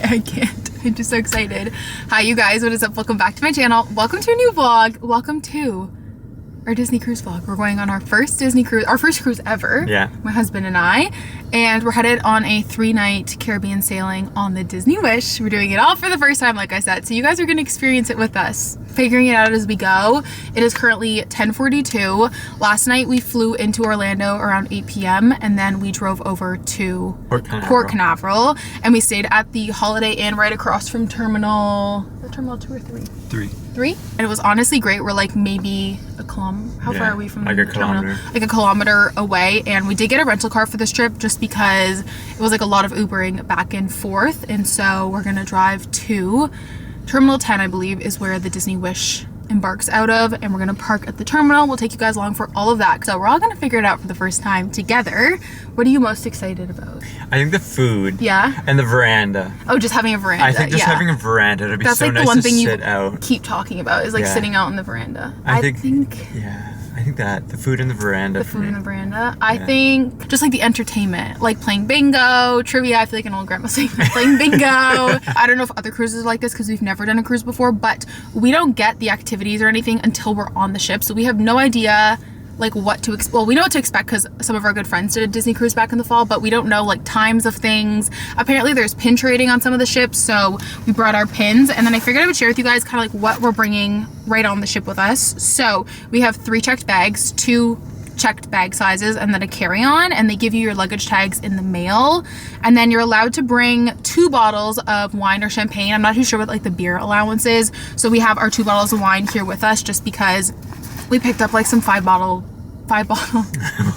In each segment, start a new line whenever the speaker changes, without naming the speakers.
I can't. I'm just so excited. Hi, you guys. What is up? Welcome back to my channel. Welcome to a new vlog. Welcome to our Disney cruise vlog. We're going on our first Disney cruise, our first cruise ever. Yeah. My husband and I. And we're headed on a 3-night Caribbean sailing on the Disney Wish. We're doing it all for the first time, like I said. So you guys are going to experience it with us, figuring it out as we go. It is currently 10:42. Last night we flew into Orlando around 8 p.m. and then we drove over to Port Canaveral. And we stayed at the Holiday Inn right across from Terminal 2 or 3? 3. And it was honestly great. We're like maybe a kilometer. How far are we from the terminal? Like a kilometer away. And we did get a rental car for this trip just because it was like a lot of Ubering back and forth. And so we're gonna drive to Terminal 10, I believe, is where the Disney Wish embarks out of, and we're gonna park at the terminal. We'll take you guys along for all of that. So we're all gonna figure it out for the first time together. What are you most excited about?
I think the food.
Yeah.
And the veranda.
Oh, just having a veranda.
I think just having a veranda. It'd be
That's
so
like
nice
the one
to
thing
sit
you
out.
Keep talking about is like sitting out on the veranda.
I think that the food in the veranda.
The food in the veranda. I think just like the entertainment, like playing bingo, trivia. I feel like an old grandma saying playing bingo. I don't know if other cruises are like this because we've never done a cruise before, but we don't get the activities or anything until we're on the ship. So we have no idea like what to expect. Well, we know what to expect because some of our good friends did a Disney cruise back in the fall, but we don't know like times of things. Apparently there's pin trading on some of the ships, so we brought our pins, and then I figured I would share with you guys kind of like what we're bringing right on the ship with us. So we have 3 checked bags, 2 checked bag sizes, and then a carry-on, and they give you your luggage tags in the mail. And then you're allowed to bring 2 bottles of wine or champagne. I'm not too sure what like the beer allowance is, so we have our 2 bottles of wine here with us just because we picked up like some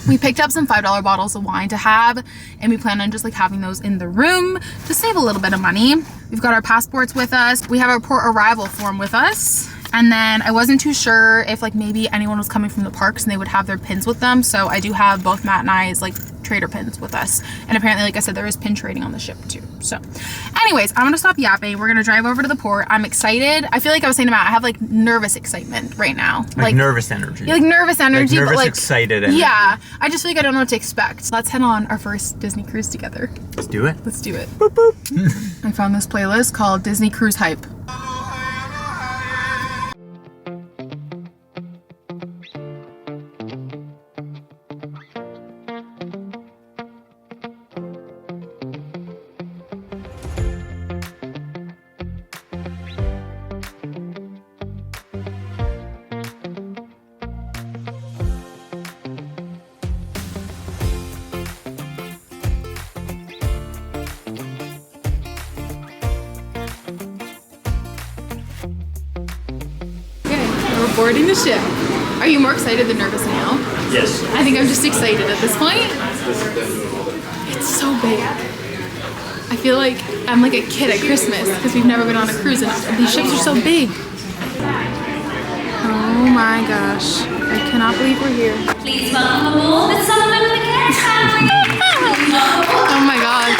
we picked up some $5 bottles of wine to have, and we plan on just like having those in the room to save a little bit of money. We've got our passports with us. We have our port arrival form with us. And then I wasn't too sure if like maybe anyone was coming from the parks and they would have their pins with them. So I do have both Matt and I's like trader pins with us. And apparently, like I said, there is pin trading on the ship too. So anyways, I'm gonna stop yapping. We're gonna drive over to the port. I'm excited. I feel like I was saying to Matt, I have like nervous excitement right now.
Like nervous energy.
Yeah, like nervous energy.
Like nervous,
but like
excited energy.
Yeah. I just feel like I don't know what to expect. Let's head on our first Disney cruise together.
Let's do it.
Let's do it.
Boop, boop.
I found this playlist called Disney Cruise Hype. We're boarding the ship. Are you more excited than nervous now?
Yes.
I think I'm just excited at this point. It's so big. I feel like I'm like a kid at Christmas because we've never been on a cruise and these ships are so big. Oh my gosh. I cannot believe we're here.
Please welcome aboard the Sullivan McCare family.
Oh my gosh.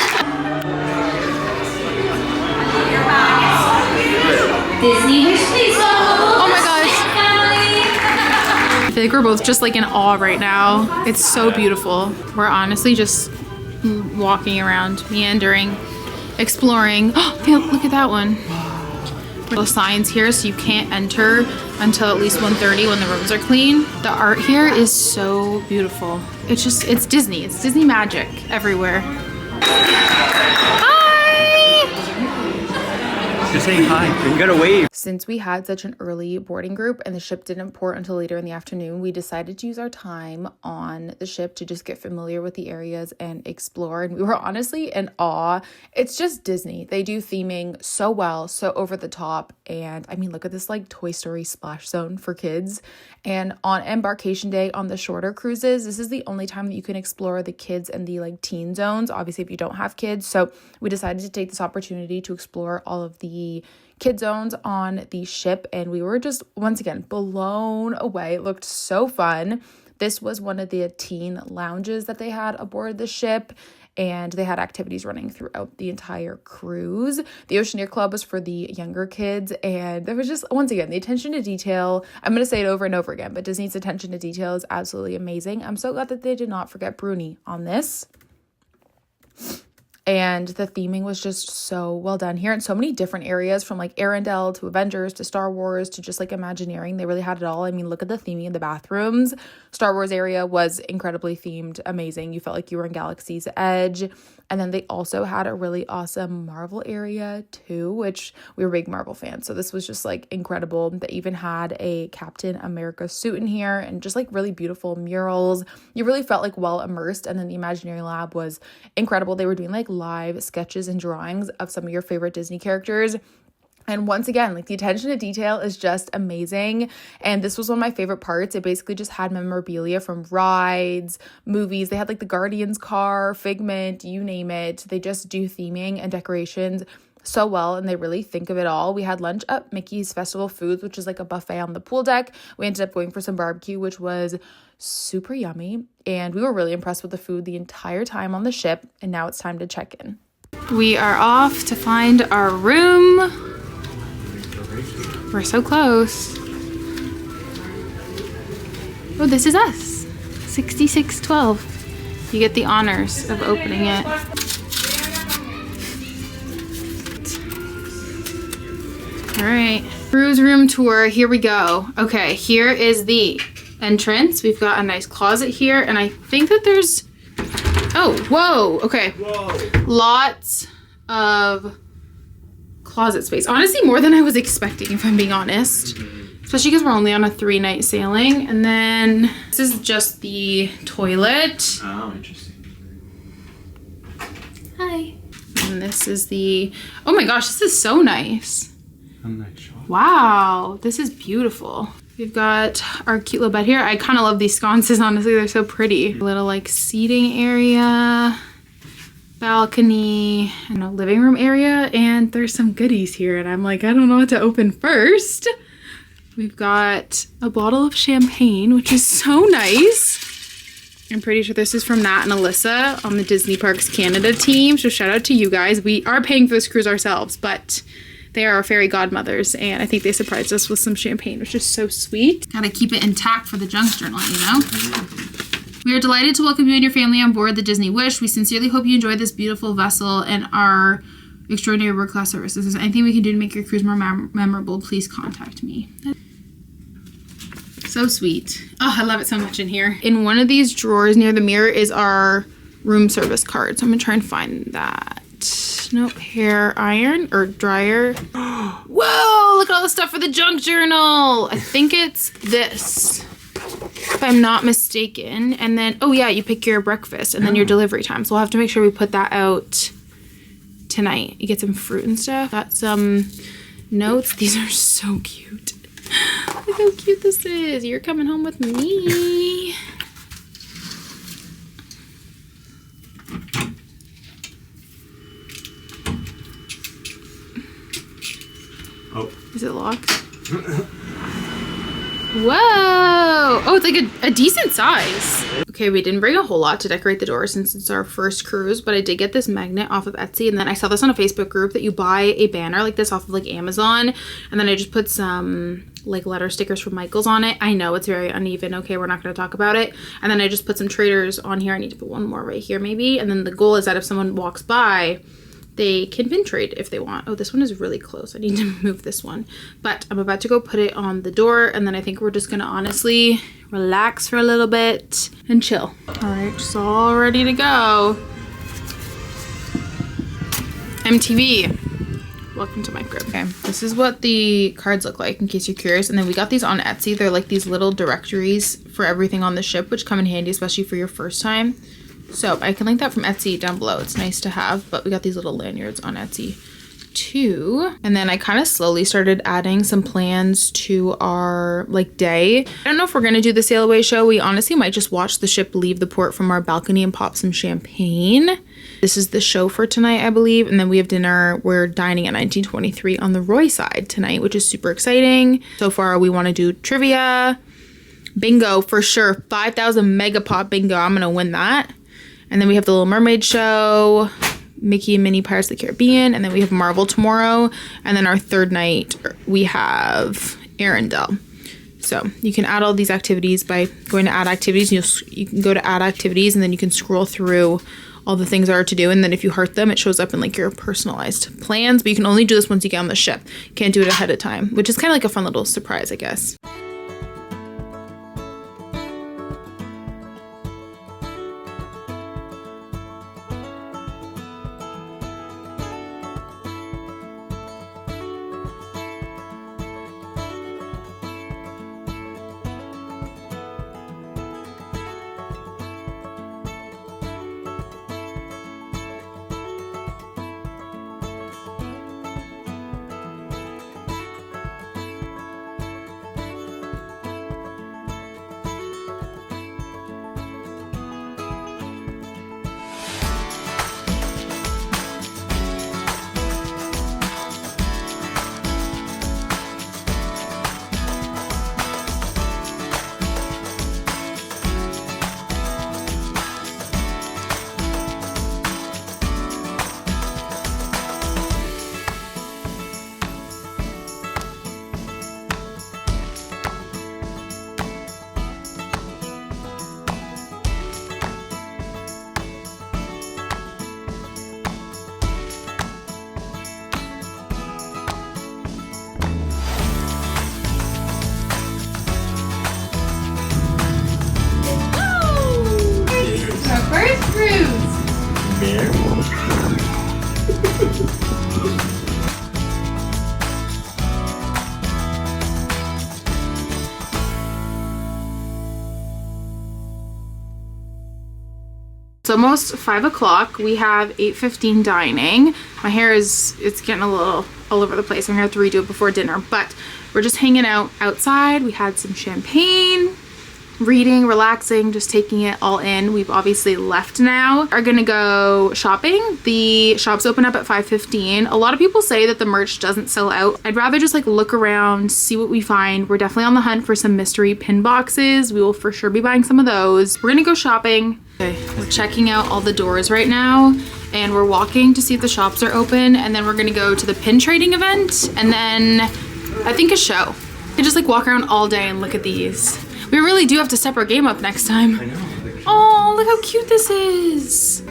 Disney Wish, please welcome aboard.
Oh my gosh. I feel like we're both just like in awe right now. It's so beautiful. We're honestly just walking around, meandering, exploring. Oh, look at that one. Little signs here, so you can't enter until at least 1:30 when the rooms are clean. The art here is so beautiful. It's Disney. It's Disney magic everywhere.
Just saying hi. You gotta wave.
Since we had such an early boarding group and the ship didn't port until later in the afternoon, we decided to use our time on the ship to just get familiar with the areas and explore. And we were honestly in awe. It's just Disney. They do theming so well, so over the top. And I mean, look at this like Toy Story splash zone for kids. And on embarkation day on the shorter cruises, this is the only time that you can explore the kids and the like teen zones, obviously if you don't have kids. So we decided to take this opportunity to explore all of the kid zones on the ship, and we were just once again blown away. It looked so fun. This was one of the teen lounges that they had aboard the ship, and they had activities running throughout the entire cruise. The Oceaneer Club was for the younger kids, and there was just, once again, the attention to detail. I'm going to say it over and over again, but Disney's attention to detail is absolutely amazing. I'm so glad that they did not forget Bruni on this. And the theming was just so well done here, and so many different areas, from like Arendelle to Avengers to Star Wars to just like Imagineering. They really had it all. I mean, look at the theming in the bathrooms. Star Wars area was incredibly themed, amazing. You felt like you were in Galaxy's Edge. And then they also had a really awesome Marvel area too, which we were big Marvel fans. So this was just like incredible. They even had a Captain America suit in here and just like really beautiful murals. You really felt like well immersed. And then the Imagineering Lab was incredible. They were doing like live sketches and drawings of some of your favorite Disney characters. And once again, like the attention to detail is just amazing. And this was one of my favorite parts. It basically just had memorabilia from rides, movies. They had like the Guardians car, Figment, you name it. They just do theming and decorations so well, and they really think of it all. We had lunch at Mickey's Festival Foods, which is like a buffet on the pool deck. We ended up going for some barbecue, which was super yummy. And we were really impressed with the food the entire time on the ship. And now it's time to check in. We are off to find our room. We're so close. Oh, this is us. 6612. You get the honors of opening it. All right. Cruise room tour. Here we go. Okay, here is the entrance. We've got a nice closet here, and I think that there's... Oh, whoa. Okay. Whoa. Lots of closet space. Honestly, more than I was expecting, if I'm being honest. Especially because we're only on a 3-night sailing. And then this is just the toilet.
Oh, interesting.
Hi. And this is the... Oh my gosh, this is so nice.
A nice shot.
Wow, this is beautiful. We've got our cute little bed here. I kind of love these sconces, honestly. They're so pretty. A little like seating area, balcony, and a living room area. And there's some goodies here. And I'm like, I don't know what to open first. We've got a bottle of champagne, which is so nice. I'm pretty sure this is from Nat and Alyssa on the Disney Parks Canada team. So shout out to you guys. We are paying for this cruise ourselves, but they are our fairy godmothers, and I think they surprised us with some champagne, which is so sweet. Gotta keep it intact for the junk journal, you know? We are delighted to welcome you and your family on board the Disney Wish. We sincerely hope you enjoy this beautiful vessel and our extraordinary world-class services. If there's anything we can do to make your cruise more memorable, please contact me. So sweet. Oh, I love it so much in here. In one of these drawers near the mirror is our room service card, so I'm gonna try and find that. Nope, hair iron or dryer. Whoa, look at all the stuff for the junk journal. I think it's this, if I'm not mistaken. And then, oh yeah, you pick your breakfast and then your delivery time. So we'll have to make sure we put that out tonight. You get some fruit and stuff. Got some notes. These are so cute. Look how cute this is. You're coming home with me.
Oh.
Is it locked? Whoa! Oh, it's like a decent size. Okay, we didn't bring a whole lot to decorate the door since it's our first cruise, but I did get this magnet off of Etsy, and then I saw this on a Facebook group that you buy a banner like this off of like Amazon, and then I just put some like letter stickers from Michaels on it. I know it's very uneven. Okay, we're not going to talk about it. And then I just put some traders on here. I need to put one more right here maybe. And then the goal is that if someone walks by, they can bin trade if they want. Oh, this one is really close. I need to move this one. But I'm about to go put it on the door, and then I think we're just gonna honestly relax for a little bit and chill. All right, just all ready to go. MTV. Welcome to my crib. Okay, this is what the cards look like in case you're curious. And then we got these on Etsy. They're like these little directories for everything on the ship, which come in handy, especially for your first time. So I can link that from Etsy down below. It's nice to have, but we got these little lanyards on Etsy too. And then I kind of slowly started adding some plans to our like day. I don't know if we're gonna do the sail away show. We honestly might just watch the ship leave the port from our balcony and pop some champagne. This is the show for tonight, I believe. And then we have dinner. We're dining at 1923 on the Roy side tonight, which is super exciting. So far, we want to do trivia, bingo for sure. 5,000 megapop bingo. I'm gonna win that. And then we have the Little Mermaid show, Mickey and Minnie Pirates of the Caribbean, and then we have Marvel tomorrow. And then our third night, we have Arendelle. So you can add all these activities by going to add activities. You can go to add activities, and then you can scroll through all the things that are to do. And then if you heart them, it shows up in like your personalized plans. But you can only do this once you get on the ship. You can't do it ahead of time, which is kind of like a fun little surprise, I guess. It's almost 5 o'clock. We have 8:15 dining. My hair it's getting a little all over the place. I'm gonna have to redo it before dinner, but we're just hanging out outside. We had some champagne, reading, relaxing, just taking it all in. We've obviously left now. Are gonna go shopping. The shops open up at 5:15. A lot of people say that the merch doesn't sell out. I'd rather just like look around, see what we find. We're definitely on the hunt for some mystery pin boxes. We will for sure be buying some of those. We're gonna go shopping. Okay, we're checking out all the doors right now, and we're walking to see if the shops are open, and then we're gonna go to the pin trading event, and then I think a show. I just like walk around all day and look at these. We really do have to step our game up next time.
I know.
Oh, look how cute this is.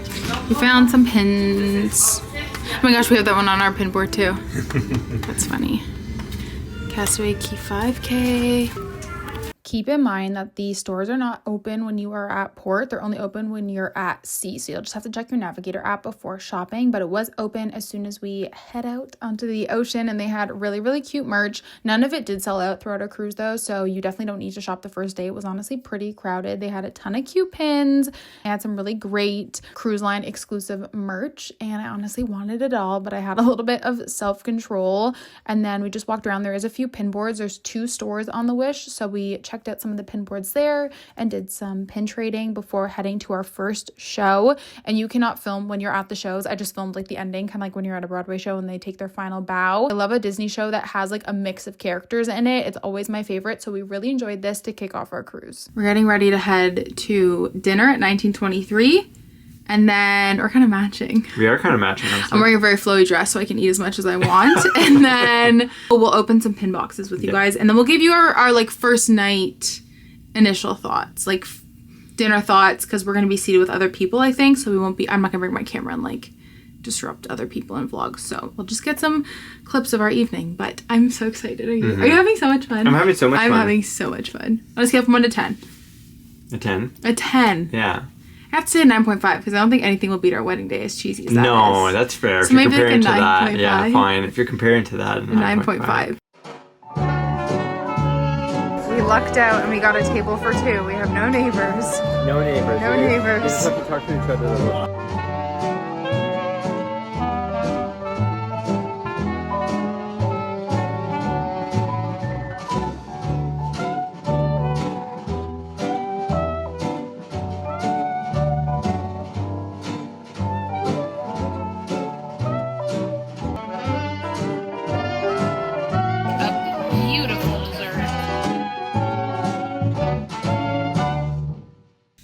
We found some pins. Oh my gosh, we have that one on our pin board too. That's funny. Castaway Cay 5K. Keep in mind that the stores are not open when you are at port. They're only open when you're at sea. So you'll just have to check your navigator app before shopping. But it was open as soon as we head out onto the ocean, and they had really, really cute merch. None of it did sell out throughout our cruise though. So you definitely don't need to shop the first day. It was honestly pretty crowded. They had a ton of cute pins. They had some really great cruise line exclusive merch. And I honestly wanted it all, but I had a little bit of self-control. And then we just walked around. There is a few pin boards. There's 2 stores on the Wish. So we checked out some of the pin boards there and did some pin trading before heading to our first show. And you cannot film when you're at the shows. I just filmed like the ending, kind of like when you're at a Broadway show and they take their final bow. I love a Disney show that has like a mix of characters in it. It's always my favorite. So we really enjoyed this to kick off our cruise. We're getting ready to head to dinner at 1923. And then we're kind of matching.
We are kind of matching.
I'm wearing a very flowy dress so I can eat as much as I want. And then we'll open some pin boxes with you guys. And then we'll give you our like first night initial thoughts, like dinner thoughts, because we're going to be seated with other people, I think. So I'm not going to bring my camera and like disrupt other people in vlogs. So we'll just get some clips of our evening. But I'm so excited. Are you having so much fun?
I'm having so much fun.
I'm having so much fun. Let's get from 1 to 10.
A 10?
A 10.
Yeah.
I have to say 9.5 because I don't think anything will beat our wedding day as cheesy as that is.
No, that's fair.
So
if you're
maybe
comparing
like a
to that,
9.5.
yeah, fine. If you're comparing to that,
9.5. We lucked out and we got a table for 2. We have no neighbors.
No neighbors.
No neighbors.
We just have to talk to each other a little.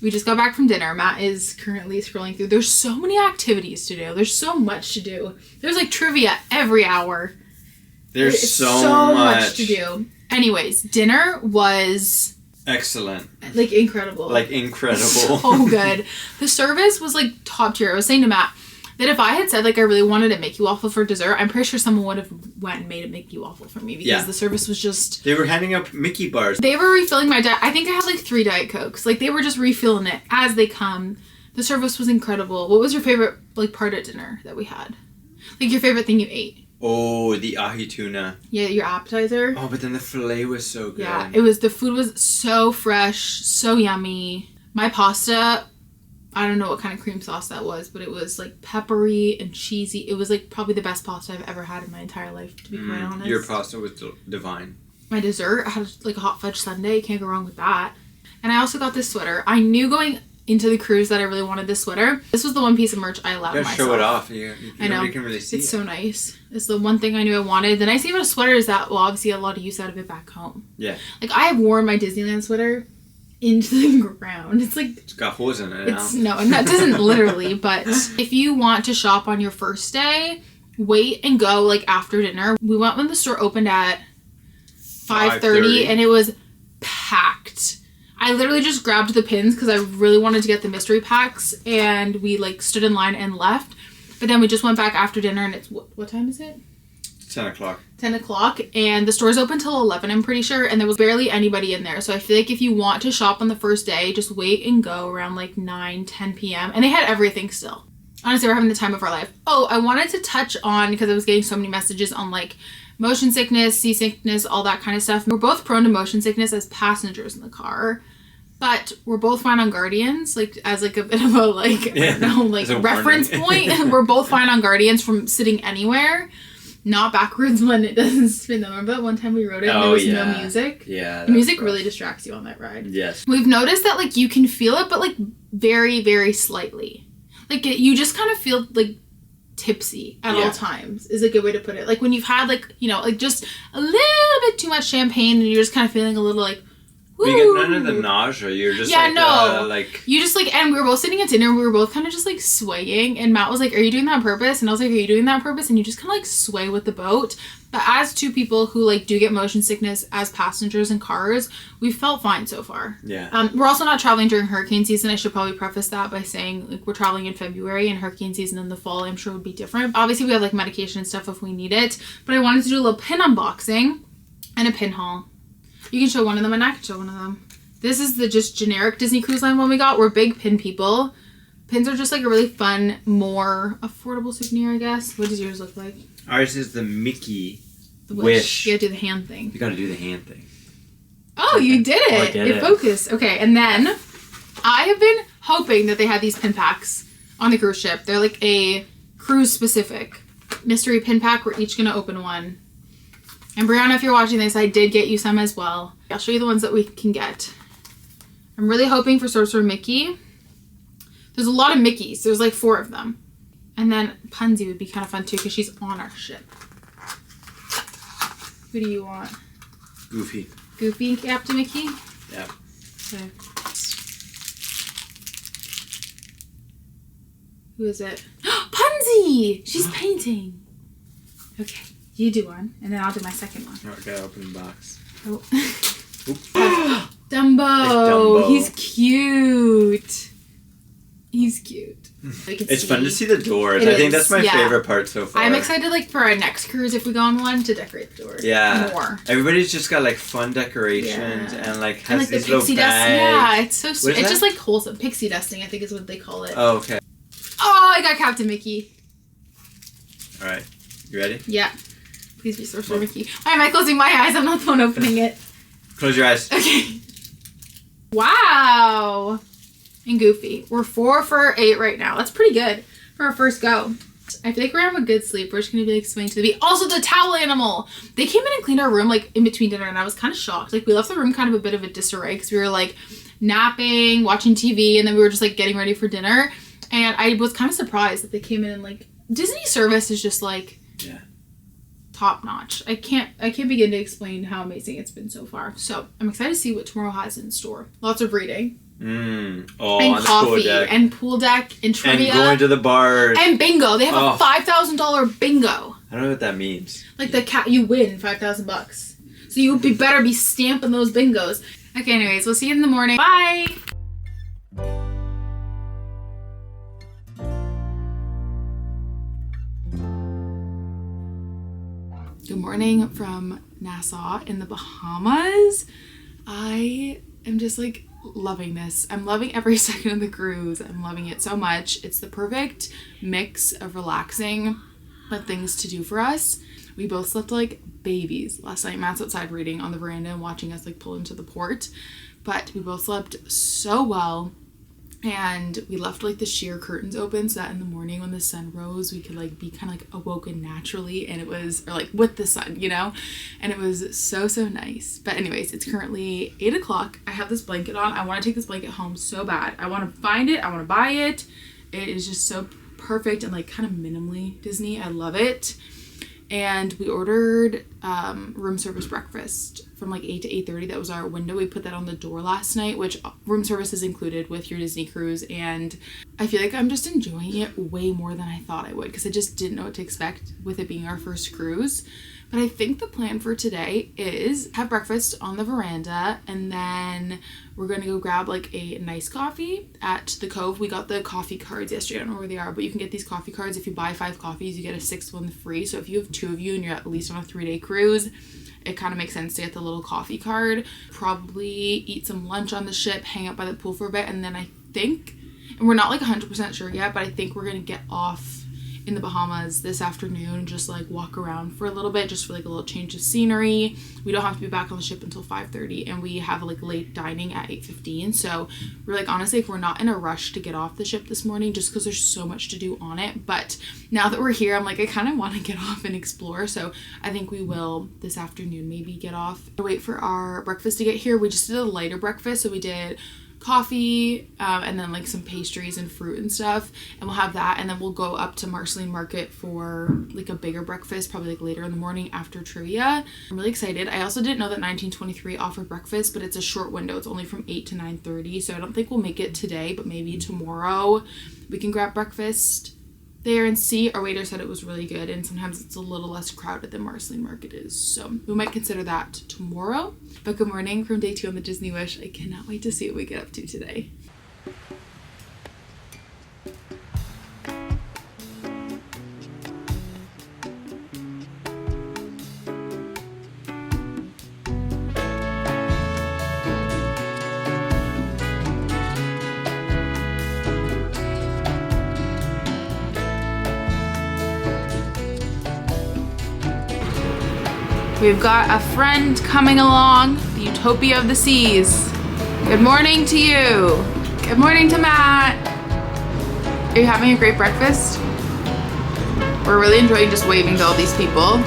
We just got back from dinner. Matt is currently scrolling through. There's so many activities to do. There's so much to do. There's like trivia every hour.
There's so much
to do. Anyways, dinner was
excellent.
Like incredible. So good. The service was like top tier. I was saying to Matt that if I had said like I really wanted a Mickey waffle for dessert, I'm pretty sure someone would have went and made a Mickey waffle for me because the service was just...
They were handing out Mickey bars.
They were refilling my I think I had like 3 Diet Cokes. Like they were just refilling it as they come. The service was incredible. What was your favorite like part at dinner that we had? Like your favorite thing you ate?
Oh, the ahi tuna.
Yeah, your appetizer.
Oh, but then the filet was so good.
Yeah, the food was so fresh, so yummy. My pasta, I don't know what kind of cream sauce that was, but it was like peppery and cheesy. It was like probably the best pasta I've ever had in my entire life, to be quite honest.
Your pasta was divine.
My dessert, I had like a hot fudge sundae. Can't go wrong with that. And I also got this sweater. I knew going into the cruise that I really wanted this sweater. This was the one piece of merch I allowed myself.
Show it off.
I know.
Nobody can really see
it's so nice. It's the one thing I knew I wanted. The nice thing about a sweater is that, well, obviously a lot of use out of it back home.
Yeah.
Like, I have worn my Disneyland sweater into the ground. It's like...
It's got holes in it now.
No, and that doesn't literally, but if you want to shop on your first day, wait and go, like, after dinner. We went when the store opened at 5:30, and it was packed. I literally just grabbed the pins because I really wanted to get the mystery packs, and we like stood in line and left. But then we just went back after dinner, and it's what time is it?
10 o'clock.
10 o'clock, and the store's open till 11, I'm pretty sure, and there was barely anybody in there. So I feel like if you want to shop on the first day, just wait and go around like 9, 10 p.m. And they had everything still. Honestly, we're having the time of our life. Oh, I wanted to touch on, because I was getting so many messages on like motion sickness, seasickness, all that kind of stuff. We're both prone to motion sickness as passengers in the car. But we're both fine on Guardians, like as like a bit of a like I don't know, like reference point. We're both fine on Guardians from sitting anywhere, not backwards when it doesn't spin them. Remember that one time we rode it and there was no music?
Yeah.
The music really distracts you on that ride.
Yes.
We've noticed that like you can feel it, but like very, very slightly. Like you just kind of feel like tipsy at all times is a good way to put it. Like when you've had like, you know, like just a little bit too much champagne and you're just kind of feeling a little like,
but you get none of the nausea. You're just like
you just like, and we were both sitting at dinner. We were both kind of just like swaying, and Matt was like, "Are you doing that on purpose?" And I was like, "Are you doing that on purpose?" And you just kind of like sway with the boat. But as two people who like do get motion sickness as passengers in cars, we felt fine so far.
Yeah.
We're also not traveling during hurricane season. I should probably preface that by saying like we're traveling in February, and hurricane season in the fall I'm sure would be different. Obviously we have like medication and stuff if we need it. But I wanted to do a little pin unboxing and a pin haul. You can show one of them, and I can show one of them. This is the just generic Disney Cruise Line one we got. We're big pin people. Pins are just like a really fun, more affordable souvenir, I guess. What does yours look like?
Ours is the Mickey
Wish. You gotta do the hand thing.
You gotta do the hand thing.
Oh, you did it.
Oh, I did it.
Focused. Okay, and then I have been hoping that they had these pin packs on the cruise ship. They're like a cruise specific mystery pin pack. We're each gonna open one. And Brianna, if you're watching this, I did get you some as well. I'll show you the ones that we can get. I'm really hoping for Sorcerer Mickey. There's a lot of Mickeys. There's like 4 of them. And then Punzi would be kind of fun too because she's on our ship. Who do you want?
Goofy.
Goofy Captain Mickey?
Yeah.
Okay. Who is it? Punzi! She's painting. Okay. You do one, and then I'll do my second one.
Oh, I gotta open the box.
Oh.
Dumbo.
Dumbo. He's cute. He's cute.
It's fun to see the doors. I think that's my favorite part so far.
I'm excited like for our next cruise if we go on one to decorate the doors.
Yeah.
More.
Everybody's just got like fun decorations and like has
like
these
the pixie
little bags.
Yeah, it's so sweet. It's
that?
just like wholesome. Pixie dusting, I think is what they call it.
Oh, okay.
Oh, I got Captain Mickey.
All right. You ready?
Yeah. Please be Sorcerer Mickey. Why am I closing my eyes? I'm not the one opening it.
Close your eyes.
Okay. Wow. And Goofy. We're 4 for 8 right now. That's pretty good for our first go. I feel like we're having a good sleep. We're just going to be like swaying to the beat. Also, the towel animal. They came in and cleaned our room like in between dinner, and I was kind of shocked. Like we left the room kind of a bit of a disarray because we were like napping, watching TV, and then we were just like getting ready for dinner. And I was kind of surprised that they came in and like Disney service is just like top notch. I can't begin to explain how amazing it's been so far. So I'm excited to see what tomorrow has in store. Lots of reading.
Oh,
and
on
coffee
the pool deck.
and pool deck and trivia
and going to the bars
and bingo. They have a $5,000 bingo.
I don't know what that means.
Like the cat, you win $5,000. So you better be stamping those bingos. Okay, anyways, we'll see you in the morning. Bye! Good morning from Nassau in the Bahamas. I am just like loving this. I'm loving every second of the cruise. I'm loving it so much. It's the perfect mix of relaxing but things to do for us. We both slept like babies last night. Matt's outside reading on the veranda and watching us like pull into the port, but we both slept so well. And we left like the sheer curtains open so that in the morning when the sun rose, we could like be kind of like awoken naturally, and it was, or like with the sun, you know, and it was so nice. But anyways, it's currently 8 o'clock. I have this blanket on. I want to take this blanket home so bad. I want to find it. I want to buy it. It is just so perfect and like kind of minimally Disney. I love it. And we ordered room service breakfast from like 8 to 8:30. That was our window. We put that on the door last night, which room service is included with your Disney cruise. And I feel like I'm just enjoying it way more than I thought I would, because I just didn't know what to expect with it being our first cruise. But I think the plan for today is have breakfast on the veranda, and then we're going to go grab like a nice coffee at the Cove. We got the coffee cards yesterday. I don't know where they are, but you can get these coffee cards. If you buy 5 coffees, you get a 6th one free. So if you have 2 of you and you're at least on a 3-day cruise, it kind of makes sense to get the little coffee card. Probably eat some lunch on the ship, hang out by the pool for a bit, and then I think, and we're not like 100% sure yet, but I think we're going to get off in the Bahamas this afternoon and just like walk around for a little bit, just for like a little change of scenery. We don't have to be back on the ship until 5:30, and we have like late dining at 8:15. So we're like, honestly, if we're not in a rush to get off the ship this morning, just because there's so much to do on it. But now that we're here, I'm like, I kind of want to get off and explore. So I think we will this afternoon maybe get off. Wait for our breakfast to get here. We just did a lighter breakfast, so we did coffee and then like some pastries and fruit and stuff, and we'll have that, and then we'll go up to Marceline Market for like a bigger breakfast, probably like later in the morning after trivia. I'm really excited. I also didn't know that 1923 offered breakfast, but it's a short window. It's only from 8 to 9:30, so I don't think we'll make it today, but maybe tomorrow we can grab breakfast there and see. Our waiter said it was really good, and sometimes it's a little less crowded than Marceline Market is, so we might consider that tomorrow. But good morning from day 2 on the Disney Wish. I cannot wait to see what we get up to today. We've got a friend coming along, the Utopia of the Seas. Good morning to you. Good morning to Matt. Are you having a great breakfast? We're really enjoying just waving to all these people.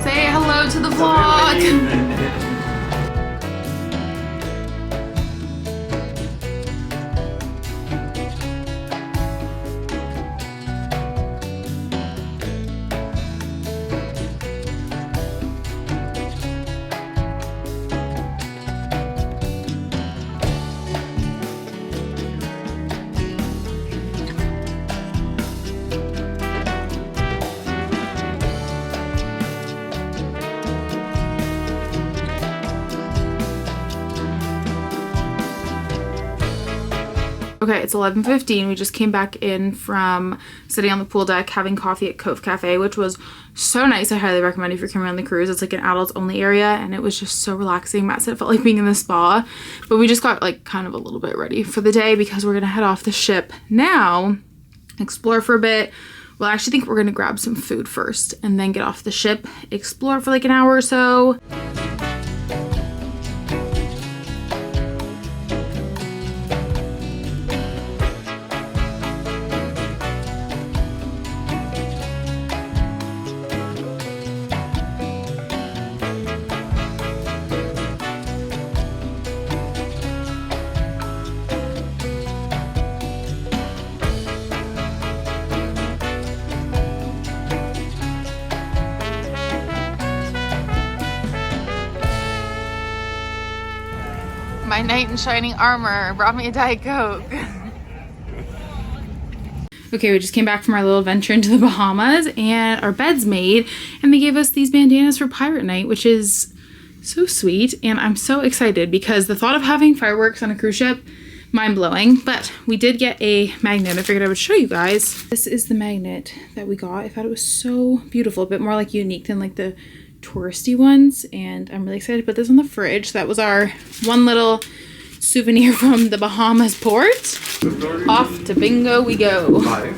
Say hello to the vlog. Okay, it's 11:15. We just came back in from sitting on the pool deck having coffee at Cove Cafe, which was so nice. I highly recommend if you're coming on the cruise. It's like an adults only area, and it was just so relaxing. Matt said it felt like being in the spa, but we just got like kind of a little bit ready for the day because we're gonna head off the ship now, explore for a bit. Well, I actually think we're gonna grab some food first and then get off the ship, explore for like an hour or so. My knight in shining armor brought me a Diet Coke. Okay, we just came back from our little adventure into the Bahamas, and our bed's made, and they gave us these bandanas for Pirate Night, which is So sweet, and I'm so excited because the thought of having fireworks on a cruise ship, mind-blowing. But we did get a magnet. I figured I would show you guys. This is the magnet that we got. I thought it was so beautiful, a bit more like unique than like the touristy ones, and I'm really excited to put this on the fridge. That was our one little souvenir from the Bahamas port. Off to bingo we go.
25.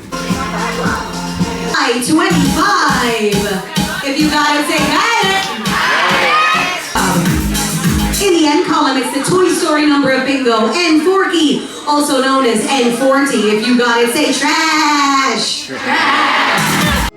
If you got it, say got it. In the end column, it's the Toy Story number of bingo, N40, also known as N40. If you got it, say trash. Trash.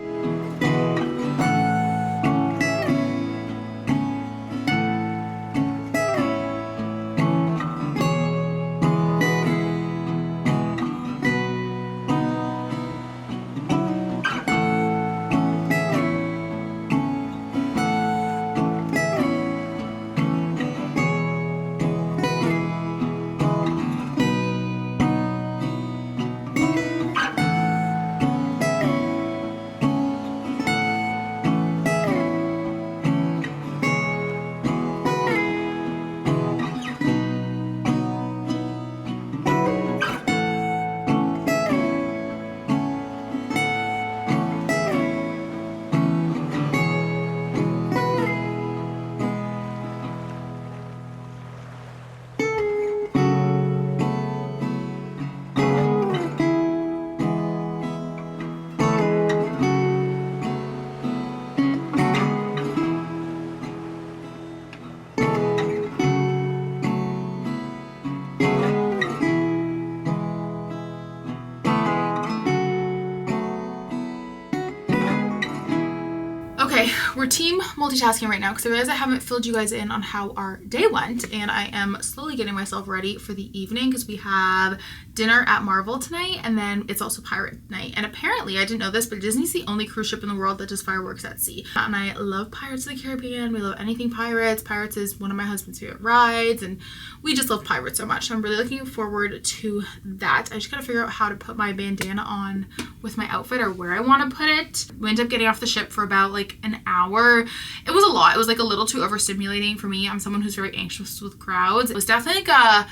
Okay, we're team multitasking right now because I realize I haven't filled you guys in on how our day went, and I am slowly getting myself ready for the evening because we have dinner at Marvel tonight, and then it's also pirate night. And apparently, I didn't know this, but Disney's the only cruise ship in the world that does fireworks at sea. And I love Pirates of the Caribbean. We love anything pirates. Pirates is one of my husband's favorite rides, and we just love pirates so much. So I'm really looking forward to that. I just gotta figure out how to put my bandana on with my outfit or where I want to put it. We ended up getting off the ship for about like an hour. It was a lot. It was like a little too overstimulating for me. I'm someone who's very anxious with crowds. It was definitely like a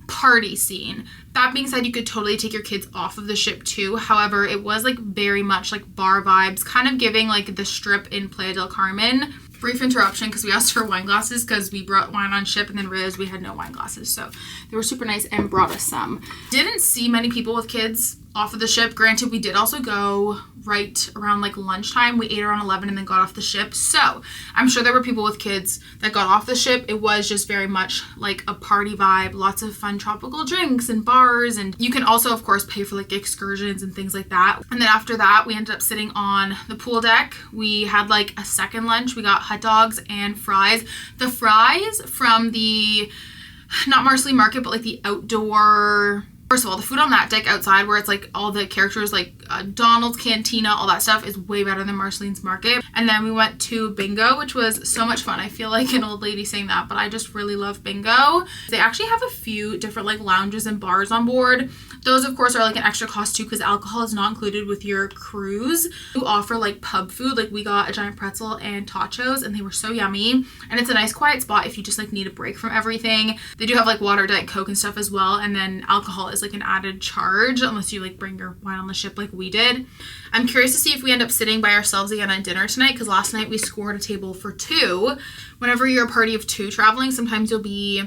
party scene. That being said, you could totally take your kids off of the ship too. However, it was like very much like bar vibes, kind of giving like the strip in Playa del Carmen. Brief interruption because we asked for wine glasses because we brought wine on ship and then realized we had no wine glasses. So they were super nice and brought us some. Didn't see many people with kids off of the ship. Granted, we did also go right around like lunchtime. We ate around 11 and then got off the ship. So I'm sure there were people with kids that got off the ship. It was just very much like a party vibe, lots of fun tropical drinks and bars. And you can also, of course, pay for like excursions and things like that. And then after that, we ended up sitting on the pool deck. We had like a second lunch. We got hot dogs and fries. The fries from the, not Marceline Market, but like the outdoor. First of all, the food on that deck outside where it's like all the characters like Donald's Cantina, all that stuff is way better than Marceline's Market. And then we went to bingo, which was so much fun. I feel like an old lady saying that, but I just really love bingo. They actually have a few different like lounges and bars on board. Those, of course, are like an extra cost too because alcohol is not included with your cruise. You offer like pub food. Like we got a giant pretzel and tacos and they were so yummy. And it's a nice quiet spot if you just like need a break from everything. They do have like water, Diet Coke and stuff as well. And then alcohol is like an added charge unless you like bring your wine on the ship like we did. I'm curious to see if we end up sitting by ourselves again on dinner tonight because last night we scored a table for two. Whenever you're a party of two traveling, sometimes you'll be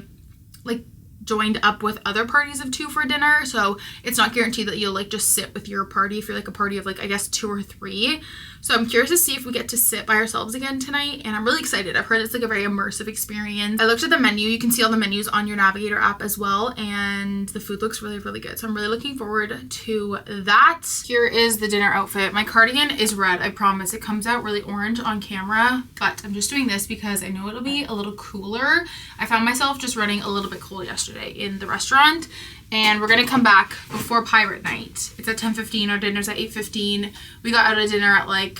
like joined up with other parties of two for dinner, so it's not guaranteed that you'll like just sit with your party if you're like a party of like I guess 2 or 3. So I'm curious to see if we get to sit by ourselves again tonight, and I'm really excited. I've heard it's like a very immersive experience. I looked at the menu. You can see all the menus on your Navigator app as well, and the food looks really, really good. So I'm really looking forward to that. Here is the dinner outfit. My cardigan is red, I promise. It comes out really orange on camera, but I'm just doing this because I know it'll be a little cooler. I found myself just running a little bit cold yesterday in the restaurant, and we're gonna come back before pirate night. It's at 10:15. Our dinner's at 8:15. We got out of dinner at like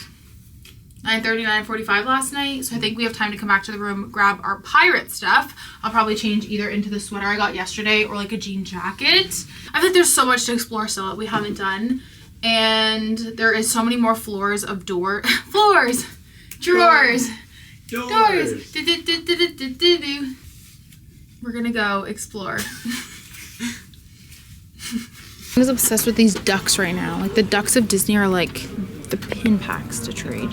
9:30, 9:45 last night, so I think we have time to come back to the room, grab our pirate stuff. I'll probably change either into the sweater I got yesterday or like a jean jacket. I think there's so much to explore still that we haven't done, and there is so many more floors of drawers Doors. We're gonna go explore. I was obsessed with these ducks right now. Like the ducks of Disney are like the pin packs to trade.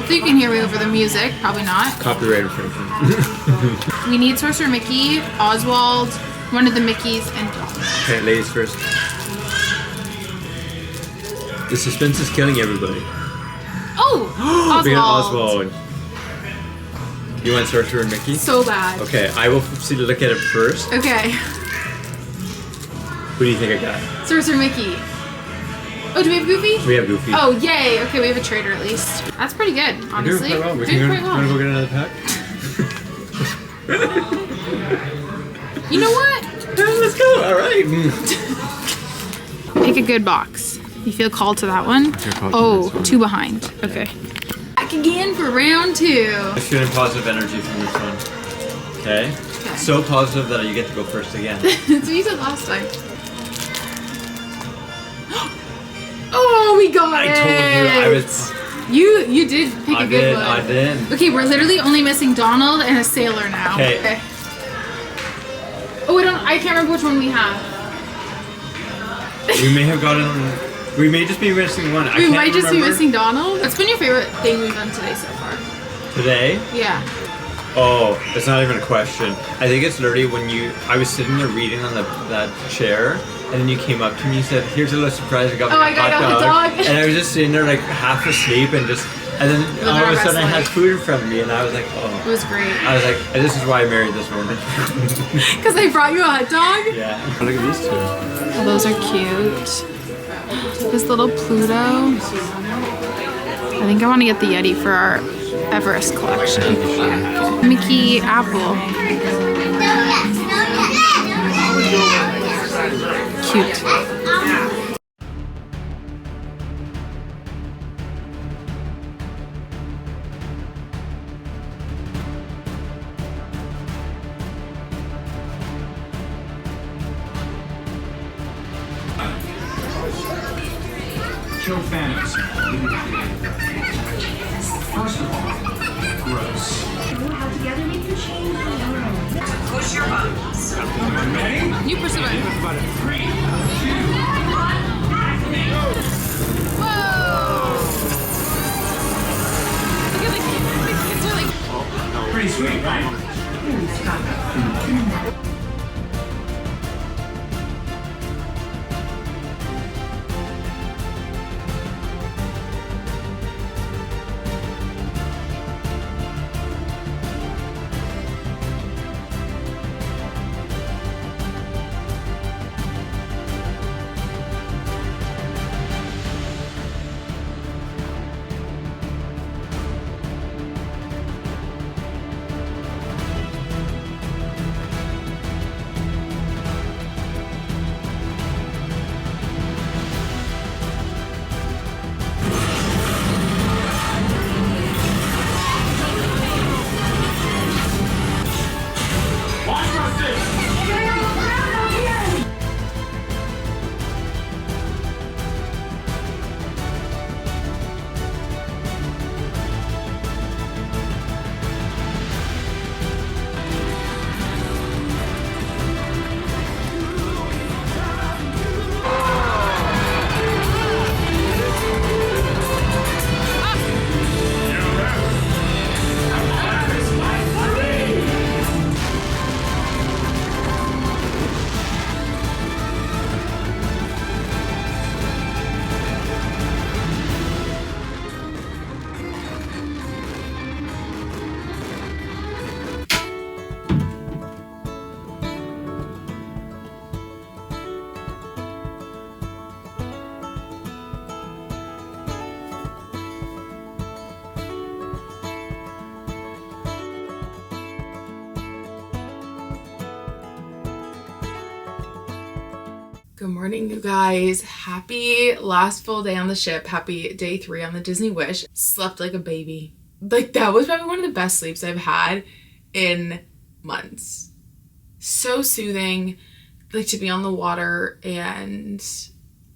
So you can hear me over the music, probably not.
Copyright infringement.
We need Sorcerer Mickey, Oswald, one of the Mickeys, and Donald.
Okay, ladies first. The suspense is killing everybody.
Oh! Oswald.
We got Oswald. You want Sorcerer and Mickey?
So bad.
Okay, I will look at it first.
Okay.
Who do you think I got?
Sorcerer Mickey. Oh, do we have Goofy?
We have Goofy.
Oh, yay. Okay, we have a trader at least. That's pretty good, honestly.
We're doing quite well.
We're doing quite
Want to go get another pack?
You know what?
Let's go. All right.
Pick a good box. You feel called to that one? Oh, two behind. Okay. Back again for round 2.
I'm feeling positive energy from this one. Okay. So positive that you get to go first again.
That's what you said last time. Oh, we got it!
I told you I was.
You did pick a good one.
I did.
Okay, we're literally only missing Donald and a sailor now.
Okay.
Oh, I can't remember which one we have.
We may have gotten. We may just be missing one.
We might just be missing Donald. What's been your favorite thing we've done today so far?
Today?
Yeah.
Oh, it's not even a question. I think it's literally when I was sitting there reading on that chair, and then you came up to me and said, "Here's a little surprise, I got
I got a hot dog."
And I was just sitting there like half asleep and then all of a sudden I had food in front of me and I was like, oh.
It was great.
I was like, this is why I married this woman.
Because I brought you a hot dog?
Yeah. Look at these two.
Oh, those are cute. This little Pluto. I think I want to get the Yeti for our Everest collection. Mickey Apple. Cute.
Show fantasy. First of all, gross.
Push your buttons.
Ready?
You push the button.
About 3, 2, 1, activate.
Whoa! Look at the kids are like...
Pretty sweet, right?
Good morning, you guys. Happy last full day on the ship. Happy day 3 on the Disney Wish. Slept like a baby. Like, that was probably one of the best sleeps I've had in months. So soothing, like, to be on the water, and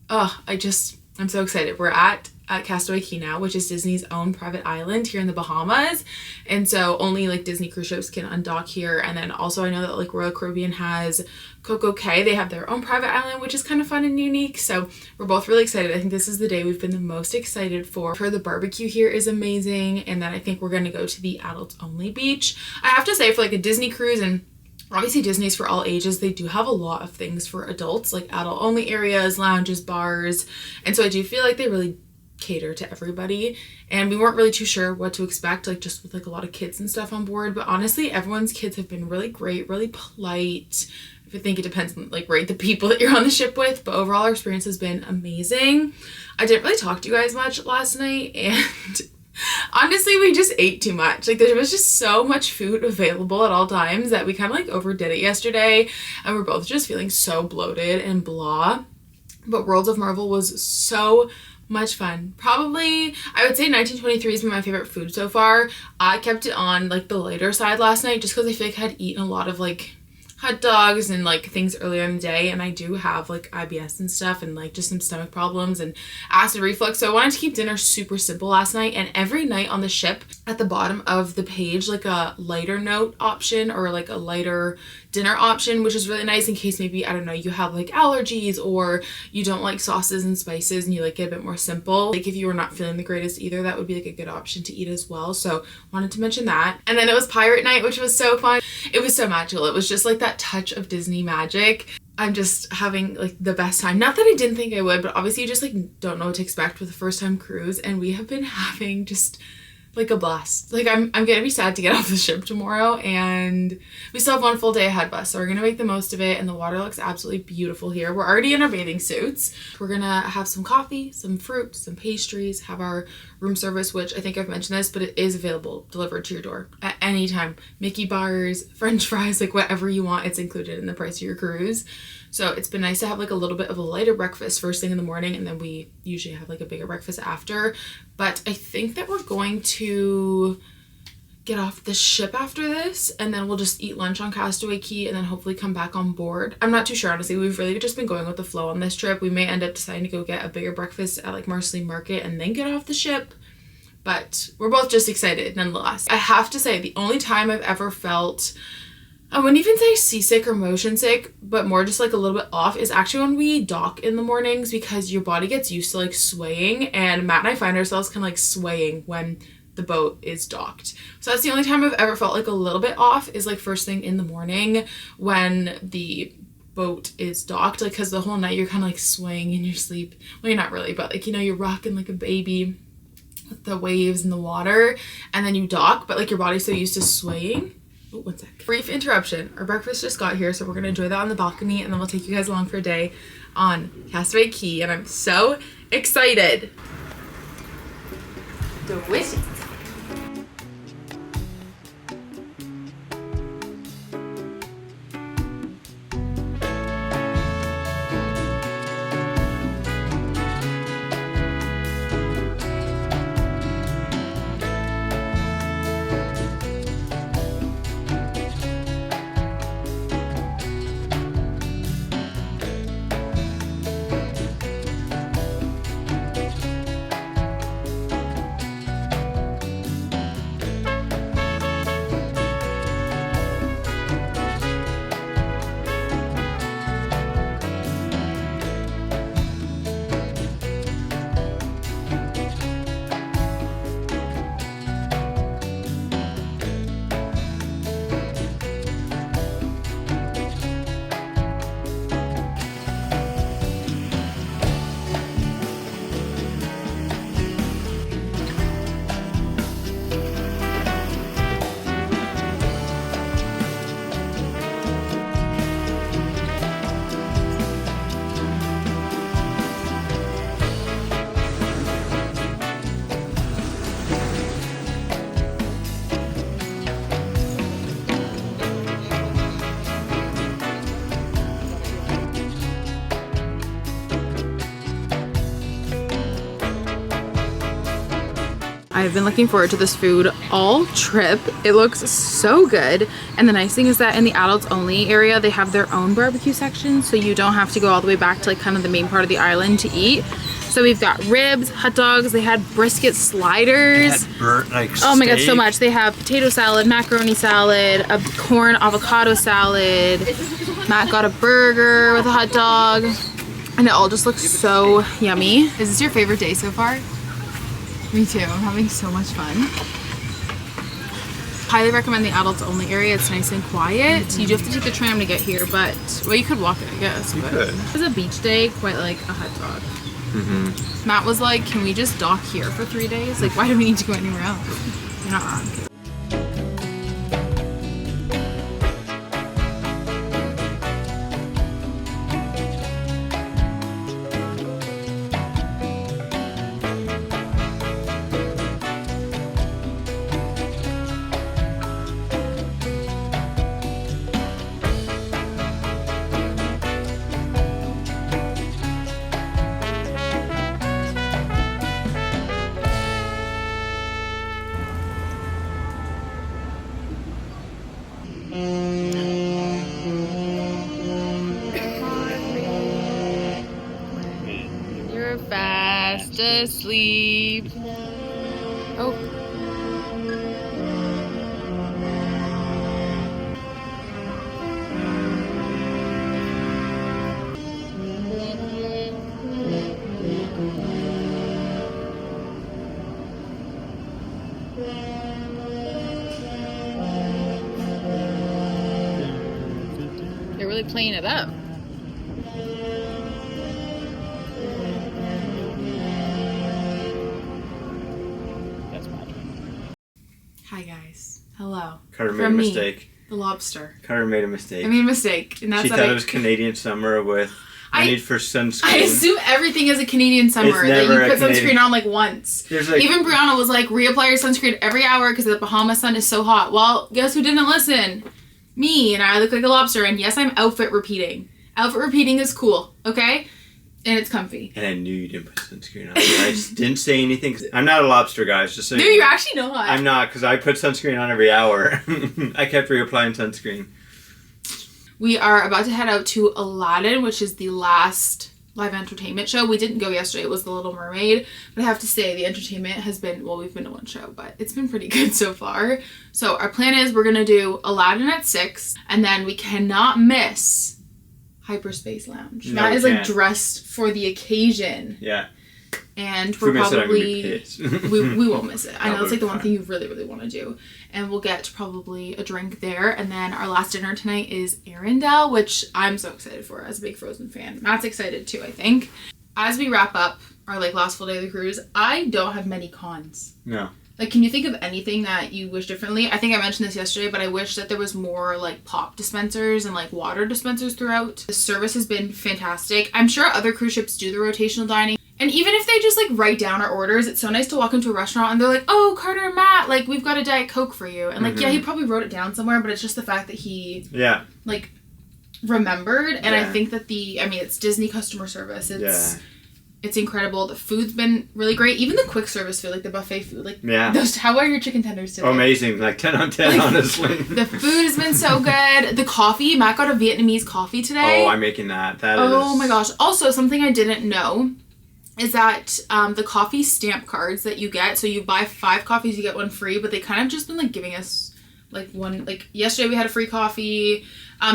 I'm so excited. We're at at Castaway Cay now, which is Disney's own private island here in the Bahamas. And so only like Disney cruise ships can undock here. And then also I know that like Royal Caribbean has Castaway Cay. They have their own private island, which is kind of fun and unique. So we're both really excited. I think this is the day we've been the most excited for. The barbecue here is amazing. And then I think we're going to go to the adults only beach. I have to say, for like a Disney cruise, and obviously Disney's for all ages, they do have a lot of things for adults, like adult only areas, lounges, bars. And so I do feel like they really cater to everybody, and we weren't really too sure what to expect, like just with like a lot of kids and stuff on board. But honestly, everyone's kids have been really great, really polite. I think it depends on like the people that you're on the ship with, but overall our experience has been amazing. I didn't really talk to you guys much last night, and honestly we just ate too much. Like there was just so much food available at all times that we kind of like overdid it yesterday, and we're both just feeling so bloated and blah. But Worlds of Marvel was so much fun. Probably, I would say 1923 has been my favorite food so far. I kept it on like the lighter side last night just because I feel like I had eaten a lot of like hot dogs and like things earlier in the day, and I do have like IBS and stuff and like just some stomach problems and acid reflux, so I wanted to keep dinner super simple last night. And every night on the ship, at the bottom of the page, like a lighter note option or like a lighter dinner option, which is really nice in case maybe, I don't know, you have like allergies or you don't like sauces and spices and you like it a bit more simple. Like if you were not feeling the greatest either, that would be like a good option to eat as well. So wanted to mention that. And then it was pirate night, which was so fun. It was so magical. It was just like that touch of Disney magic. I'm just having like the best time. Not that I didn't think I would, but obviously you just like don't know what to expect with a first time cruise, and we have been having just like a blast. Like I'm gonna be sad to get off the ship tomorrow, and we still have one full day ahead of us, so we're gonna make the most of it. And the water looks absolutely beautiful here. We're already in our bathing suits. We're gonna have some coffee, some fruit, some pastries, have our room service, which I think I've mentioned this, but it is available delivered to your door at any time. Mickey bars, french fries, like whatever you want, it's included in the price of your cruise. So it's been nice to have like a little bit of a lighter breakfast first thing in the morning, and then we usually have like a bigger breakfast after. But I think that we're going to get off the ship after this, and then we'll just eat lunch on Castaway Cay and then hopefully come back on board. I'm not too sure, honestly. We've really just been going with the flow on this trip. We may end up deciding to go get a bigger breakfast at like Marceline Market and then get off the ship. But we're both just excited nonetheless. I have to say, the only time I've ever felt, I wouldn't even say seasick or motion sick, but more just like a little bit off, is actually when we dock in the mornings, because your body gets used to like swaying, and Matt and I find ourselves kind of like swaying when the boat is docked. So that's the only time I've ever felt like a little bit off, is like first thing in the morning when the boat is docked, like because the whole night you're kind of like swaying in your sleep. Well, you're not really, but like, you know, you're rocking like a baby with the waves and the water, and then you dock, but like your body's so used to swaying. Oh, one sec. Brief interruption. Our breakfast just got here, so we're gonna enjoy that on the balcony, and then we'll take you guys along for a day on Castaway Cay, and I'm so excited. Delicious. I've been looking forward to this food all trip. It looks so good. And the nice thing is that in the adults only area, they have their own barbecue section, so you don't have to go all the way back to like kind of the main part of the island to eat. So we've got ribs, hot dogs. They had brisket sliders.
They had burnt, like,
oh my god, so
steak.
much. They have potato salad, macaroni salad, a corn avocado salad. Matt got a burger with a hot dog. And it all just looks so yummy. Is this your favorite day so far? Me too. I'm having so much fun. Highly recommend the adults only area. It's nice and quiet. You do have to take the tram to get here, but well, you could walk it, I guess.
You
but
could.
it was a beach day, quite like a hot dog. Matt was like, "Can we just dock here for 3 days? Like, why do we need to go anywhere else?" You're not wrong. You're fast asleep. Oh. They're really playing it up. Hi guys. Hello.
Carter made
From
a
me,
mistake.
the lobster.
Carter made a mistake.
I made a mistake, and that's
She
that
thought it was Canadian summer with the need for sunscreen.
I assume everything is a Canadian summer,
It's
that
never
you
a
put
Canadian-
sunscreen on like once.
There's like-
Even Brianna was like, reapply your sunscreen every hour because the Bahama sun is so hot. Well, guess who didn't listen? Me, and I look like a lobster, and yes, I'm outfit repeating. Outfit repeating is cool, okay? And it's comfy.
And I knew you didn't put sunscreen on. I just didn't say anything. 'Cause I'm not a lobster, guys. Just so
No,
you know.
you're actually not.
I'm not, because I put sunscreen on every hour. I kept reapplying sunscreen.
We are about to head out to Aladdin, which is the last live entertainment show. We didn't go yesterday. It was The Little Mermaid. But I have to say, the entertainment has been, well, we've been to one show, but it's been pretty good so far. So our plan is we're going to do Aladdin at 6, and then we cannot miss Hyperspace Lounge.
No,
Matt
we
is like
can't.
dressed for the occasion.
Yeah.
And
If we
we're
miss it, I'm gonna
probably
be pissed.
we won't miss it. I
No,
know it's
we'll
like the
be
one
fine.
thing you really, really want to do. And we'll get probably a drink there. And then our last dinner tonight is Arendelle, which I'm so excited for as a big Frozen fan. Matt's excited too, I think. As we wrap up our like last full day of the cruise, I don't have many cons.
No.
Like, can you think of anything that you wish differently? I think I mentioned this yesterday, but I wish that there was more like pop dispensers and like water dispensers throughout. The service has been fantastic. I'm sure other cruise ships do the rotational dining. And even if they just like write down our orders, it's so nice to walk into a restaurant and they're like, "Oh, Carter and Matt, like we've got a Diet Coke for you." And like, yeah, he probably wrote it down somewhere, but it's just the fact that he
Yeah.
like remembered. And I
Yeah.
think that it's Disney customer service.
Yeah.
It's incredible. The food's been really great. Even the quick service food, like the buffet food. Like,
Yeah.
how are your chicken tenders today?
Amazing. Like 10 on 10,
Like,
honestly.
The food has been so good. The coffee, Matt got a Vietnamese coffee today.
Oh, I'm making that. That is.
Oh my gosh. Also, something I didn't know is that the coffee stamp cards that you get, so you buy 5 coffees, you get 1 free, but they kind of just been like giving us like one, like yesterday we had a free coffee.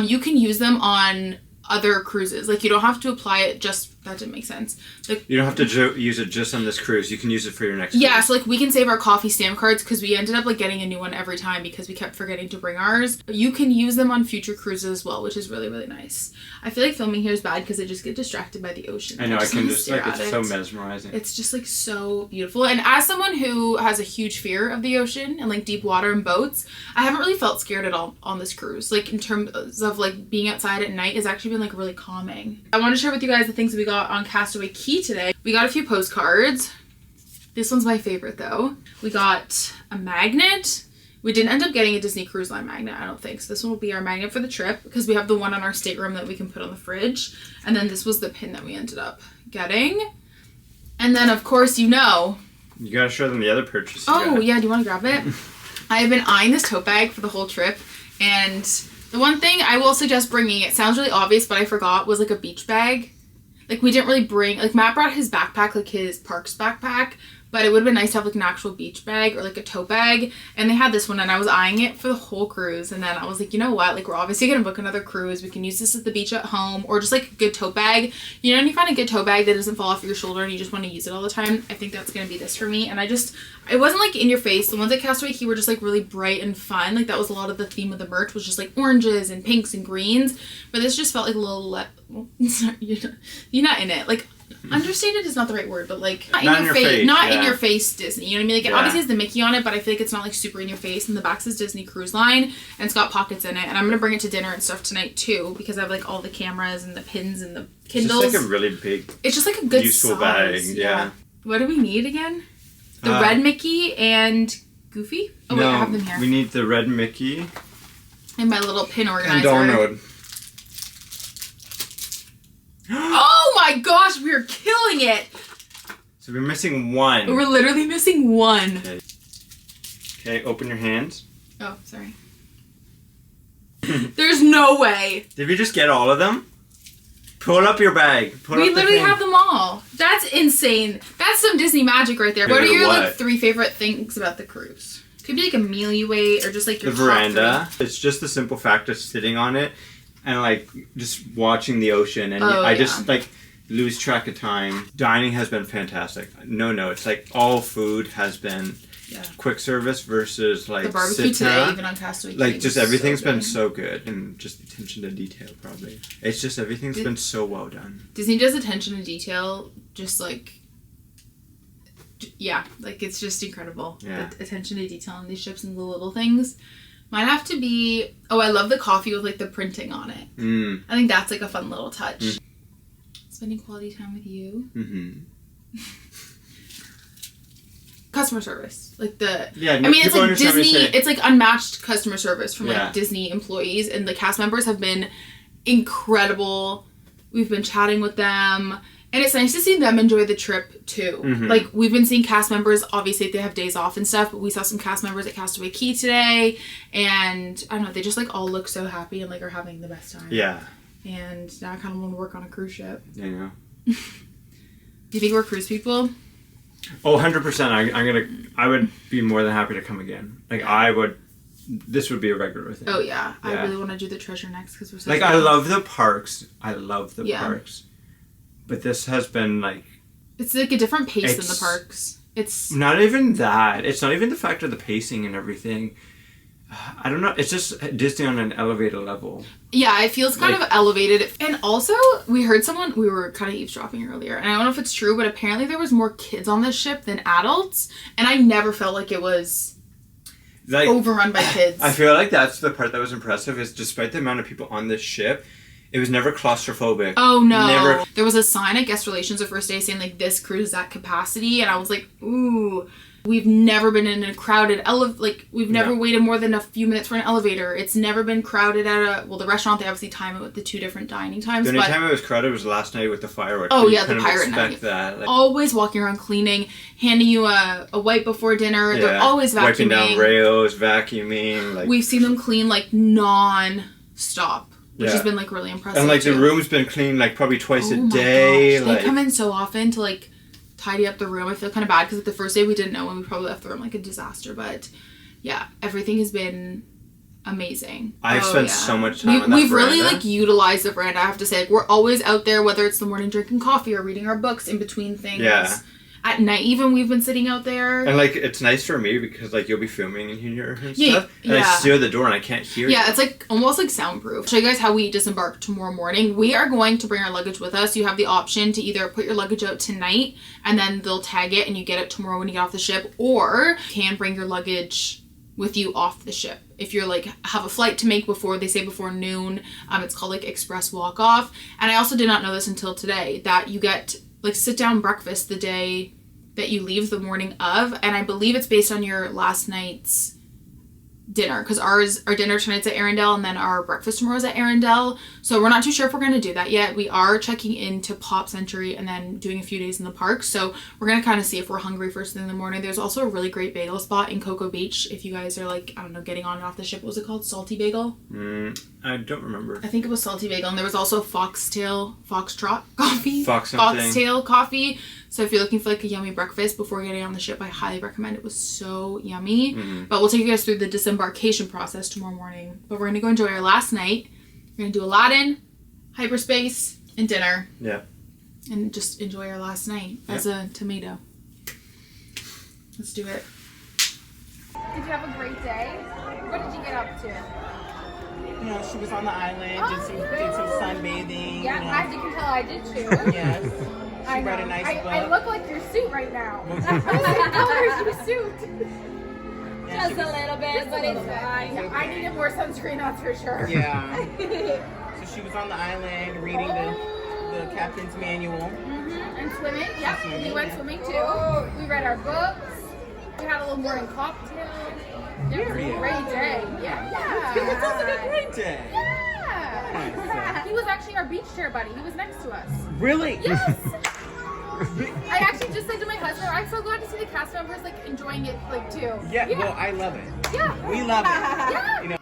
You can use them on other cruises. Like, you don't have to apply it just, that didn't make sense. Like,
You don't have to use it just on this cruise. You can use it for your next
yeah,
cruise.
so like we can save our coffee stamp cards because we ended up like getting a new one every time because we kept forgetting to bring ours. But you can use them on future cruises as well, which is really, really nice. I feel like filming here is bad because I just get distracted by the ocean.
I know, I can
wanna
just,
stare
like,
at
it's so
it.
mesmerizing.
It's just like so beautiful. And as someone who has a huge fear of the ocean and like deep water and boats, I haven't really felt scared at all on this cruise. Like, in terms of like being outside at night has actually been like really calming. I want to share with you guys the things that we got on Castaway Cay today. We got a few postcards. This one's my favorite though. We got a magnet. We didn't end up getting a Disney Cruise Line magnet, I don't think. So this one will be our magnet for the trip because we have the one on our stateroom that we can put on the fridge. And then this was the pin that we ended up getting. And then, of course, you know...
You gotta show them the other purchase. you
Oh,
got.
yeah, do you want to grab it? I have been eyeing this tote bag for the whole trip. And the one thing I will suggest bringing, it sounds really obvious, but I forgot, was like a beach bag. Like, we didn't really bring, like, Matt brought his backpack, like, his Parks backpack, but it would have been nice to have, like, an actual beach bag or, like, a tote bag, and they had this one, and I was eyeing it for the whole cruise, and then I was like, you know what, like, we're obviously gonna book another cruise, we can use this at the beach at home, or just, like, a good tote bag. You know, when you find a good tote bag that doesn't fall off your shoulder and you just want to use it all the time, I think that's gonna be this for me, and it wasn't, like, in your face. The ones at Castaway Cay were just, like, really bright and fun, like, that was a lot of the theme of the merch, was just, like, oranges and pinks and greens, but this just felt like a little, well, you're not in it, like, understated is not the right word, but like not in your face, not in your face Disney. You know what I mean? Like, it obviously has the Mickey on it, but I feel like it's not like super in your face. And the back says Disney Cruise Line, and it's got pockets in it. And I'm gonna bring it to dinner and stuff tonight too, because I have like all the cameras and the pins and the Kindles.
It's just like a really big.
It's just like a good
useful
size.
bag. Yeah.
What do we need again? The red Mickey and Goofy. Oh wait, I have them here.
We need the red Mickey
and my little pin organizer.
and Donald.
Oh my gosh, we are killing it!
So we're missing one.
We're literally missing one.
Okay, open your hands.
Oh, sorry. There's no way.
Did we just get all of them? Pull up your bag.
We literally have them all. That's insane. That's some Disney magic right there. What are your like 3 favorite things about the cruise? Could be like a meal you ate or just like your
the veranda. It's just the simple fact of sitting on it and like just watching the ocean, and I just like lose track of time. Dining has been fantastic. No, it's like all food has been quick service versus like
the barbecue today, even on Castaway Cay.
Like just everything's been so good, and just attention to detail probably. It's just everything's been so well done.
Disney does attention to detail, just like like it's just incredible.
Yeah.
The attention to detail on these ships and the little things. Might have to be. Oh, I love the coffee with like the printing on it. I think that's like a fun little touch. Spending quality time with you. Customer service, like I mean, it's like Disney. It's like unmatched customer service from like Disney employees, and the cast members have been incredible. We've been chatting with them, and it's nice to see them enjoy the trip too. Like, we've been seeing cast members, obviously they have days off and stuff, but we saw some cast members at Castaway Cay today, and I don't know, they just like all look so happy and like are having the best time. Yeah. And now I kind of want to work on a cruise ship.
Yeah.
Do you think we're cruise people?
Oh, 100%. I would be more than happy to come again. Like, this would be a regular thing.
Oh, yeah. I really want to do the treasure next because we're so
like, I love the parks. Parks. But this has been, like...
It's, like, a different pace than the parks. It's...
Not even that. It's not even the fact of the pacing and everything. I don't know. It's just Disney on an elevated level.
Yeah, it feels kind of elevated. And also, we heard we were kind of eavesdropping earlier, and I don't know if it's true, but apparently there was more kids on this ship than adults, and I never felt like it was like overrun by kids.
I feel like that's the part that was impressive, is despite the amount of people on this ship, it was never claustrophobic.
Oh, no. Never. There was a sign at guest relations the first day saying, like, this cruise is at capacity, and I was like, ooh... We've never been in a crowded we've never waited more than a few minutes for an elevator. It's never been crowded at the restaurant, they obviously time it with the 2 different dining times.
The only time it was crowded was last night with the fireworks.
Oh yeah, the pirate night.
That. Like,
always walking around cleaning, handing you a wipe before dinner. Yeah. They're always vacuuming.
Wiping down rails, vacuuming. Like,
we've seen them clean like non-stop. Which has been like really impressive.
And like the room's been cleaned like probably twice a day.
Gosh. They come in so often to like tidy up the room. I feel kind of bad because like the first day we didn't know, and we probably left the room like a disaster, but yeah, everything has been amazing.
I've spent so much time on that
We've
veranda.
really like utilized the veranda, I have to say. Like, we're always out there, whether it's the morning drinking coffee or reading our books in between things. Yeah. At night even we've been sitting out there.
And like it's nice for me because like you'll be filming in here and stuff. And I steer the door and I can't hear you.
Yeah, it's like almost like soundproof. I'll show you guys how we disembark tomorrow morning. We are going to bring our luggage with us. You have the option to either put your luggage out tonight and then they'll tag it and you get it tomorrow when you get off the ship, or you can bring your luggage with you off the ship. If you're like have a flight to make before noon, it's called like express walk off. And I also did not know this until today, that you get like sit down breakfast the day that you leave the morning of, and I believe it's based on your last night's dinner, because our dinner tonight's at Arundel and then our breakfast tomorrow's at Arundel. So we're not too sure if we're going to do that yet. We are checking into Pop Century and then doing a few days in the park. So we're going to kind of see if we're hungry first thing in the morning. There's also a really great bagel spot in Cocoa Beach. If you guys are like, I don't know, getting on and off the ship, what was it called? Salty Bagel?
I don't remember.
I think it was Salty Bagel. And there was also Foxtrot coffee.
Foxtail
coffee. So if you're looking for like a yummy breakfast before getting on the ship, I highly recommend it. It was so yummy. But we'll take you guys through the disembarkation process tomorrow morning. But we're going to go enjoy our last night. We're going to do Aladdin, hyperspace, and dinner.
Yeah.
And just enjoy our last night as a tomato. Let's do it. Did you have a great day? What did you get up to?
You know, she was on the island, did some sunbathing.
Yeah, as you can tell, I did too.
Yes. She brought a nice book.
I look like your suit right now. Colors your suit.
Yeah,
Just a little bit, but it's fine. I needed more sunscreen, that's for sure.
Yeah. So she was on the island reading the captain's manual.
And swimming, yeah. We went swimming too. We read our books. We had a little morning cocktail. It was a great day. Yeah.
It sounds like a great day.
Yeah. He was actually our beach chair buddy. He was next to us.
Really?
Yes. I actually just said to my husband, I'm so glad to see the cast members like enjoying it like too.
Yeah. Well, I love it.
Yeah.
We love it.
Yeah.
You know.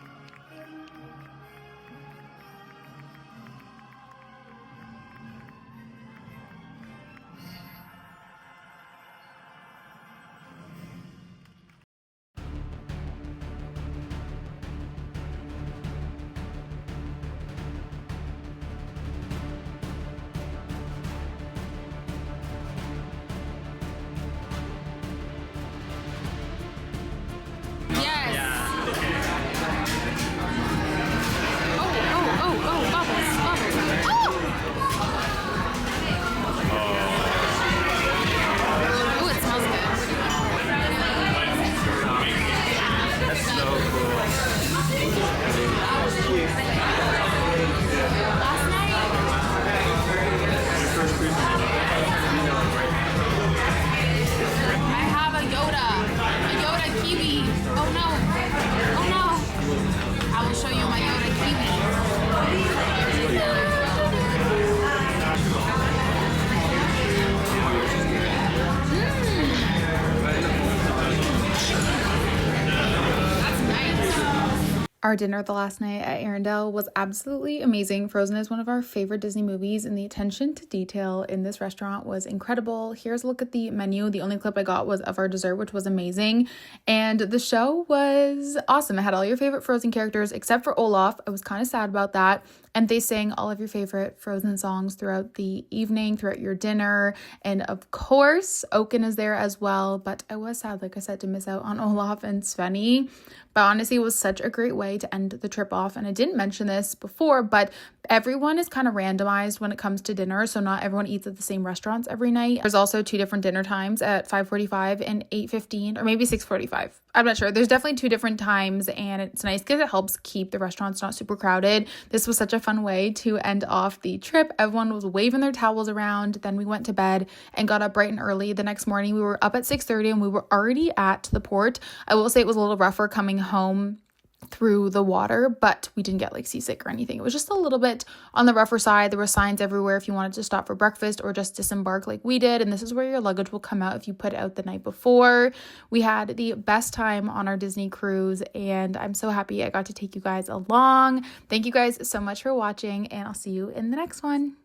Our dinner the last night at Arundel was absolutely amazing. Frozen is one of our favorite Disney movies, and the attention to detail in this restaurant was incredible. Here's a look at the menu. The only clip I got was of our dessert, which was amazing. And the show was awesome. It had all your favorite Frozen characters except for Olaf. I was kind of sad about that. And they sang all of your favorite Frozen songs throughout the evening, throughout your dinner. And of course, Oaken is there as well. But I was sad, like I said, to miss out on Olaf and Svenny. But honestly, it was such a great way to end the trip off. And I didn't mention this before, but everyone is kind of randomized when it comes to dinner. So not everyone eats at the same restaurants every night. There's also 2 different dinner times at 5:45 and 8:15, or maybe 6:45. I'm not sure. There's definitely 2 different times, and it's nice because it helps keep the restaurants not super crowded. This was such a fun way to end off the trip. Everyone was waving their towels around. Then we went to bed and got up bright and early. The next morning, we were up at 6:30 and we were already at the port. I will say it was a little rougher coming home through the water, but we didn't get like seasick or anything. It was just a little bit on the rougher side. There were signs everywhere if you wanted to stop for breakfast or just disembark like we did. And this is where your luggage will come out if you put it out the night before. We had the best time on our Disney cruise, and I'm so happy I got to take you guys along. Thank you guys so much for watching, and I'll see you in the next one.